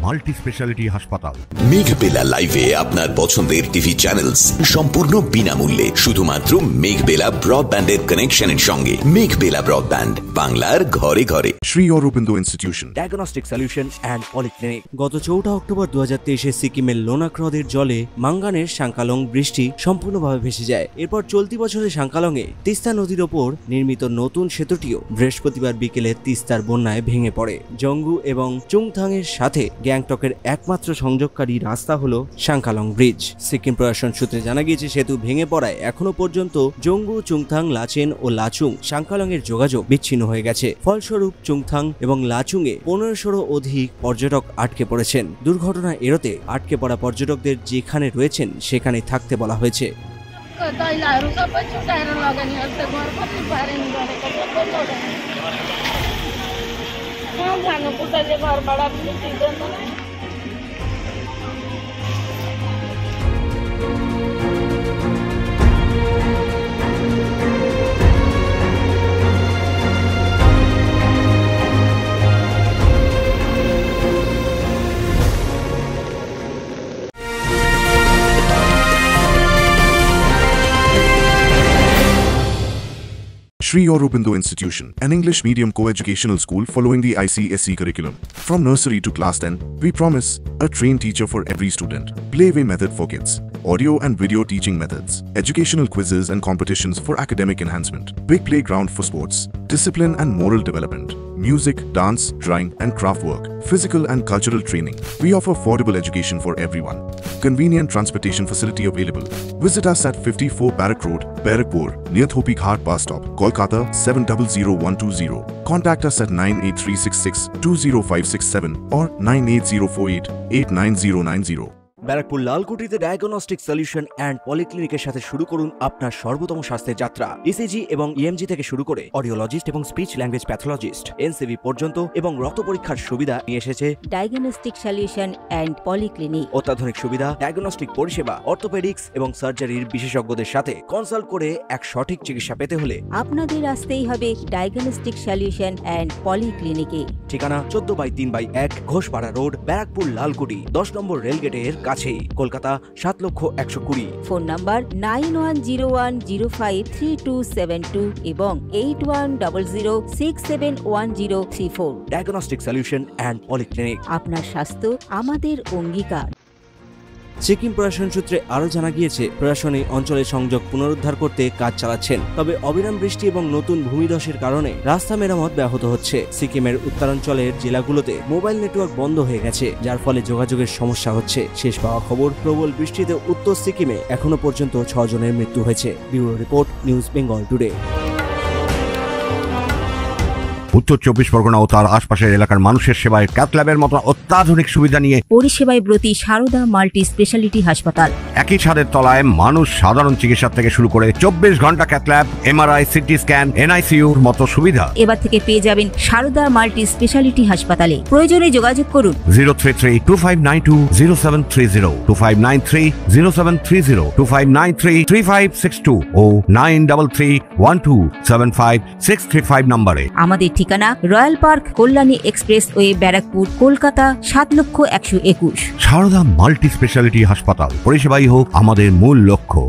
Multi speciality হাসপাতাল। মেঘবেলা লাইভে আপনার পছন্দের টিভি চ্যানেলস সম্পূর্ণ বিনামূল্যে শুধুমাত্র মেঘবেলা ব্রডব্যান্ডের কানেকশনের সঙ্গে। মেঘবেলা ব্রডব্যান্ড, বাংলার ঘরে ঘরে। Sri Aurobindo Institution, diagnostic solution and polyclinic. গত 4 অক্টোবর 2023-এ সিকিমের লোনাক হ্রদের জলে মাঙ্গানের সাংকালং বৃষ্টি সম্পূর্ণভাবে ভেসে যায়। এরপর চলতি বছরে সাংকালংয়ে তিস্তা নদীর ওপর নির্মিত নতুন সেতুটিও বৃহস্পতিবার বিকেলে তিস্তার বন্যায় ভেঙে পড়ে। জঙ্গু এবং চুংথাংয়ের সাথে গ্যাংটকের একমাত্র সংযোগকারী রাস্তা হলো সাংকালং ব্রিজ। সিকিম প্রশাসন সূত্রে জানা গিয়েছে, সেতু ভেঙে পড়ায় এখনো পর্যন্ত জঙ্গু, চুংথাং, লাচেন ও লাচুং সাংকালংয়ের যোগাযোগ বিচ্ছিন্ন হয়ে গেছে। ফলস্বরূপ চুংথাং এবং লাচুংয়ে 1500 অধিক পর্যটক আটকে পড়েছেন। দুর্ঘটনা এড়াতে আটকে পড়া পর্যটকদের যেখানে রয়েছেন সেখানে থাকতে বলা হয়েছে। Sri Aurobindo Institution, an English medium co-educational school following the ICSE curriculum. From nursery to class 10, we promise a trained teacher for every student, playway method for kids, audio and video teaching methods, educational quizzes and competitions for academic enhancement, big playground for sports, discipline and moral development, music, dance, drawing and craft work, physical and cultural training. We offer affordable education for everyone. Convenient transportation facility available. Visit us at 54 Barrack Road, Barrackpur, near Thopi Ghat bus stop, Kolkata 700120. Contact us at 98366 20567 or 98048 89090. Barrackpore লালকুটিতে diagnostic solution and পলিক্লিনিকের সাথে শুরু করুন আপনার সর্বোত্তম স্বাস্থ্যের যাত্রা। ECG এবং ইএমজি থেকে শুরু করে অডিওলজিস্ট এবং স্পিচ ল্যাঙ্গুয়েজ প্যাথোলজিস্ট, এনসিভি পর্যন্ত এবং রক্ত পরীক্ষার সুবিধা নিয়ে এসেছে ডায়াগনস্টিক সলিউশন অ্যান্ড পলিক্লিনিক। অত্যাধুনিক সুবিধা, ডায়াগনস্টিক পরিষেবা, অর্থোপেডিক্স এবং সার্জারির বিশেষজ্ঞদের সাথে কনসাল্ট করে এক সঠিক চিকিৎসা পেতে হলে আপনাদের আসতেই হবে ডায়াগনস্টিক সলিউশন অ্যান্ড পলিক্লিনিকে। ঠিকানা 14/3/1 ঘোষপাড়া রোড, ব্যারাকপুর লালকুটি, 10 নম্বর রেলগেটের কাছেই, কলকাতা 7,120,000। ফোন নাম্বার 9101053272 এবং 8100671034। Diagnostic solution and polyclinic. আপনার স্বাস্থ্য আমাদের অঙ্গীকার। সিকিম প্রশাসন সূত্রে আরও জানা গিয়েছে, প্রশাসন এই অঞ্চলের সংযোগ পুনরুদ্ধার করতে কাজ চালাচ্ছেন। তবে অবিরাম বৃষ্টি এবং নতুন ভূমিধসের কারণে রাস্তা মেরামত ব্যাহত হচ্ছে। সিকিমের উত্তরাঞ্চলের জেলাগুলোতে মোবাইল নেটওয়ার্ক বন্ধ হয়ে গেছে, যার ফলে যোগাযোগের সমস্যা হচ্ছে। শেষ পাওয়া খবর, প্রবল বৃষ্টিতে উত্তর সিকিমে এখনো পর্যন্ত 6 জনের মৃত্যু হয়েছে। Bureau report, news Bengal today. উত্তর 24 পরগনা ও তার আশপাশের এলাকার মানুষের সেবায় ক্যাথ ল্যাবের মতো অত্যাধুনিক সুবিধা নিয়ে পরিষেবায় ব্রতী সারদা মাল্টি স্পেশালিটি হাসপাতাল। একই ছাদের তলায় মানুষ সাধারণ চিকিৎসা থেকে শুরু করে 24 ঘন্টা cath lab, MRI, CT scan, এনআইসিইউর মতো সুবিধা এবার থেকে পেয়ে যাবেন সারদা মাল্টি স্পেশালিটি হাসপাতালে। প্রয়োজনে যোগাযোগ করুন 033-2592-0730, 2593-0730, 2593-3562 ও 9331275635 নম্বরে। আমাদের ঠিকানা royal park, Kalyani expressway, Barrackpore, Kolkata 7,121,000। Sarada multi speciality হাসপাতাল, পরিষেবাই হোক আমাদের মূল লক্ষ্য।